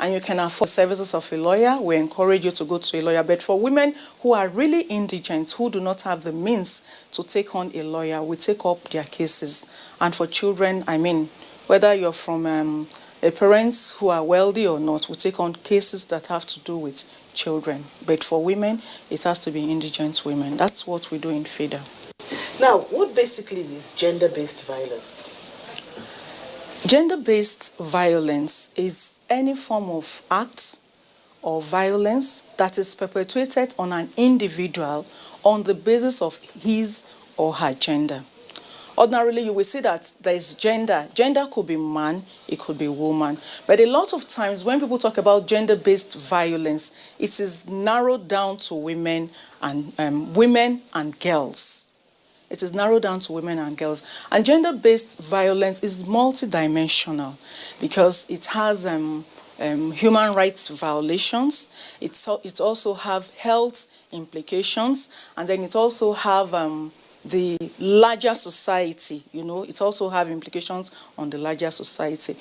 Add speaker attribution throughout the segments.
Speaker 1: and you can afford services of a lawyer, we encourage you to go to a lawyer. But for women who are really indigent, who do not have the means to take on a lawyer, we take up their cases. And for children, I mean, whether you're from parents who are wealthy or not, we take on cases that have to do with children. But for women, it has to be indigent women. That's what we do in FIDA.
Speaker 2: Now, what basically is gender-based violence?
Speaker 1: Gender-based violence is any form of act or violence that is perpetrated on an individual on the basis of his or her gender. Ordinarily, you will see that there is gender. Gender could be man, it could be woman. But a lot of times when people talk about gender-based violence, it is narrowed down to women and girls. It is narrowed down to women and girls. And gender-based violence is multidimensional because it has human rights violations. It also have health implications, and then it also have the larger society. You know, it also have implications on the larger society.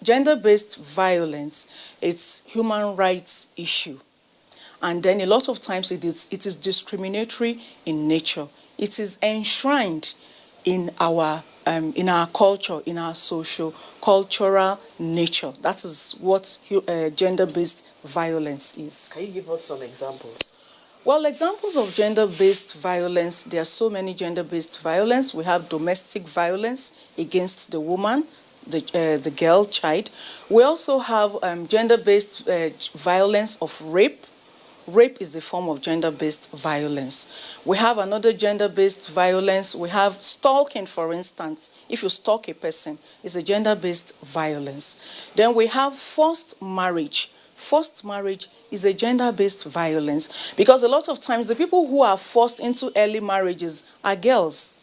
Speaker 1: Gender-based violence, it's human rights issue. And then a lot of times it is discriminatory in nature. It is enshrined in our culture, in our social-cultural nature. That is what gender-based violence is.
Speaker 2: Can you give us some examples?
Speaker 1: Well, examples of gender-based violence, there are so many gender-based violence. We have domestic violence against the woman, the girl child. We also have gender-based violence of rape. Rape is the form of gender-based violence. We have another gender-based violence. We have stalking, for instance. If you stalk a person, it's a gender-based violence. Then we have forced marriage. Forced marriage is a gender-based violence because a lot of times the people who are forced into early marriages are girls.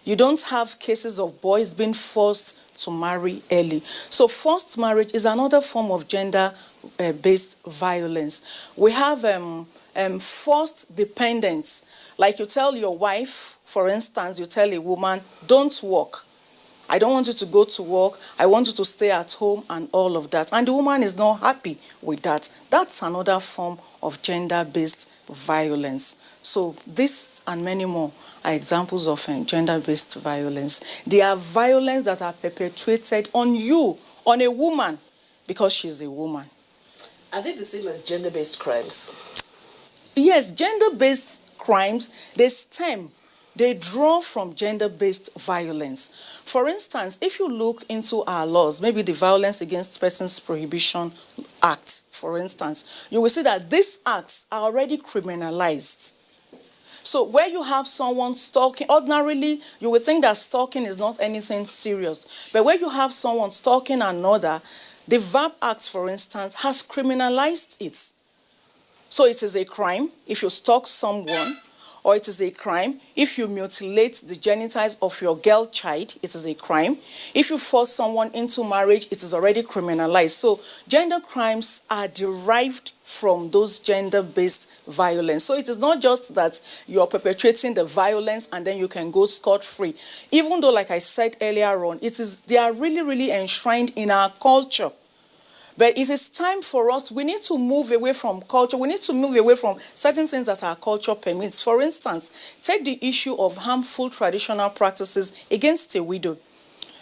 Speaker 1: You don't have cases of boys being forced to marry early. So forced marriage is another form of gender-based violence. We have forced dependence. Like you tell your wife, for instance, you tell a woman, don't work. I don't want you to go to work. I want you to stay at home and all of that. And the woman is not happy with that. That's another form of gender-based violence. So this and many more are examples of gender-based violence. They are violence that are perpetrated on you, on a woman, because she's a woman.
Speaker 2: Are they the same as gender-based crimes?
Speaker 1: Yes, gender-based crimes, they draw from gender-based violence. For instance, if you look into our laws, maybe the Violence Against Persons Prohibition Act, for instance, you will see that these acts are already criminalized. So where you have someone stalking, ordinarily, you would think that stalking is not anything serious. But where you have someone stalking another, the VAP Act, for instance, has criminalized it. So it is a crime if you stalk someone, or it is a crime if you mutilate the genitals of your girl child, it is a crime. If you force someone into marriage, it is already criminalized. So gender crimes are derived from those gender-based violence. So it is not just that you're perpetrating the violence and then you can go scot-free. Even though, like I said earlier on, they are really, really enshrined in our culture. But it is time for us, we need to move away from culture. We need to move away from certain things that our culture permits. For instance, take the issue of harmful traditional practices against a widow.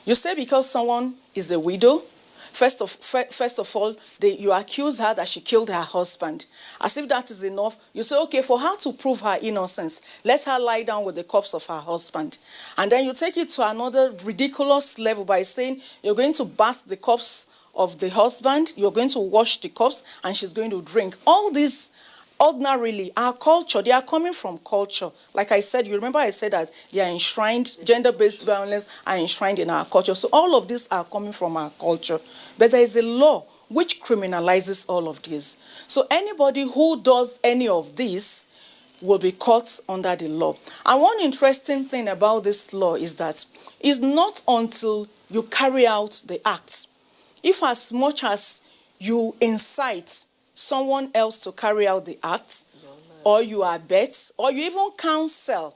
Speaker 1: You say because someone is a widow, first of all, you accuse her that she killed her husband. As if that is enough, you say, okay, for her to prove her innocence, let her lie down with the corpse of her husband. And then you take it to another ridiculous level by saying you're going to bath the corpse of the husband, you're going to wash the corpse, and she's going to drink. All these, ordinarily, our culture, they are coming from culture. Like I said, you remember I said that they are enshrined, gender-based violence are enshrined in our culture. So all of these are coming from our culture. But there is a law which criminalizes all of this. So anybody who does any of this will be caught under the law. And one interesting thing about this law is that it's not until you carry out the act. If as much as you incite someone else to carry out the act, or you abet, or you even counsel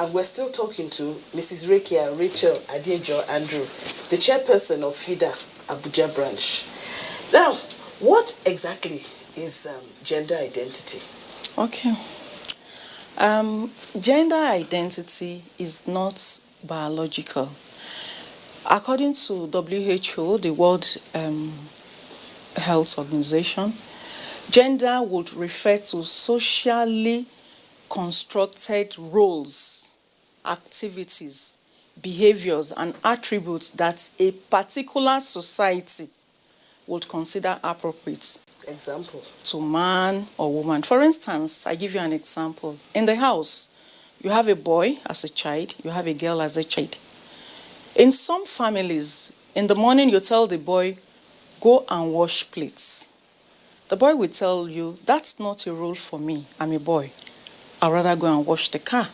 Speaker 2: and we're still talking to Mrs. Rekia Rachel Adejo Andrew, the chairperson of FIDA Abuja branch. Now, what exactly is gender identity?
Speaker 1: Okay. Gender identity is not biological. According to WHO, the World Health Organization, gender would refer to socially constructed roles, activities, behaviors, and attributes that a particular society would consider appropriate.
Speaker 2: Example?
Speaker 1: To man or woman. For instance, I give you an example. In the house, you have a boy as a child, you have a girl as a child. In some families, in the morning you tell the boy, go and wash plates. The boy will tell you, that's not a role for me, I'm a boy. I'd rather go and wash the car.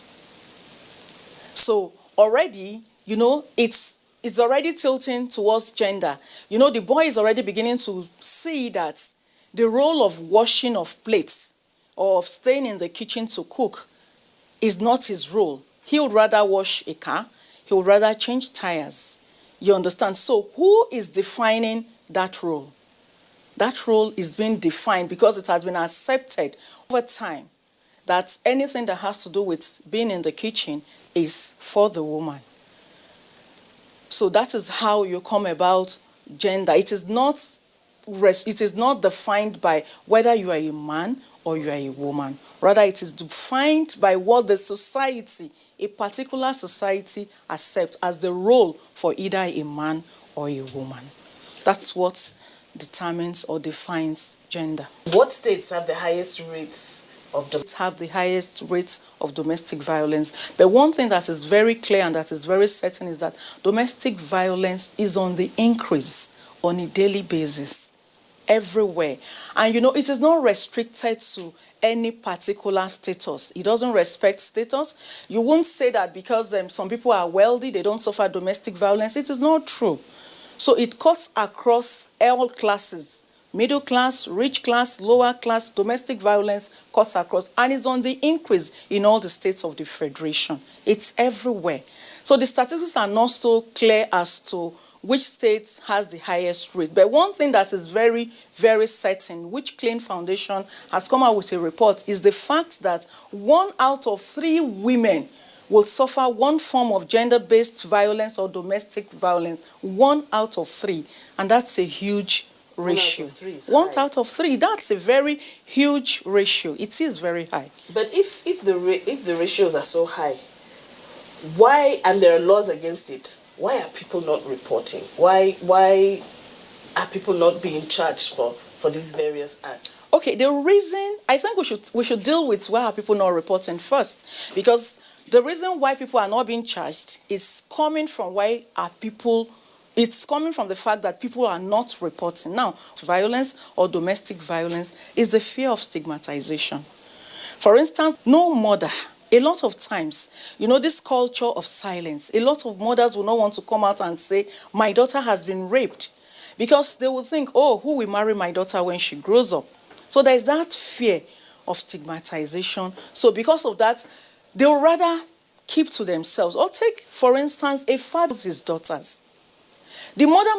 Speaker 1: So already, it's already tilting towards gender. The boy is already beginning to see that the role of washing of plates or of staying in the kitchen to cook is not his role. He would rather wash a car. He would rather change tires. You understand? So who is defining that role? That role is being defined because it has been accepted over time that anything that has to do with being in the kitchen is for the woman. So that is how you come about gender. It is not defined by whether you are a man or you are a woman. Rather, it is defined by what the society, a particular society, accepts as the role for either a man or a woman. That's what determines or defines gender.
Speaker 2: What states have the highest rates of
Speaker 1: domestic violence? But one thing that is very clear and that is very certain is that domestic violence is on the increase on a daily basis everywhere. And it is not restricted to any particular status. It doesn't respect status. You won't say that because some people are wealthy, they don't suffer domestic violence. It is not true. So it cuts across all classes. Middle class, rich class, lower class, domestic violence cuts across and is on the increase in all the states of the Federation. It's everywhere. So the statistics are not so clear as to which state has the highest rate. But one thing that is very, very certain, which Clean Foundation has come out with a report, is the fact that 1 out of 3 women will suffer one form of gender-based violence or domestic violence. 1 out of 3. And that's a huge ratio. 1 out of 3. That's a very huge ratio. It is very high.
Speaker 2: But if the ratios are so high, why, and there are laws against it, why are people not reporting? Why are people not being charged for these various acts? Okay, the reason, I think we should deal with why are people not reporting first, because the reason why people are not being charged is coming from it's coming from the fact that people are not reporting. Now, violence or domestic violence is the fear of stigmatization. For instance, no mother, a lot of times, this culture of silence, a lot of mothers will not want to come out and say, my daughter has been raped, because they will think, oh, who will marry my daughter when she grows up? So there is that fear of stigmatization. So because of that, they will rather keep to themselves. Or take, for instance, a father with his daughters. The mother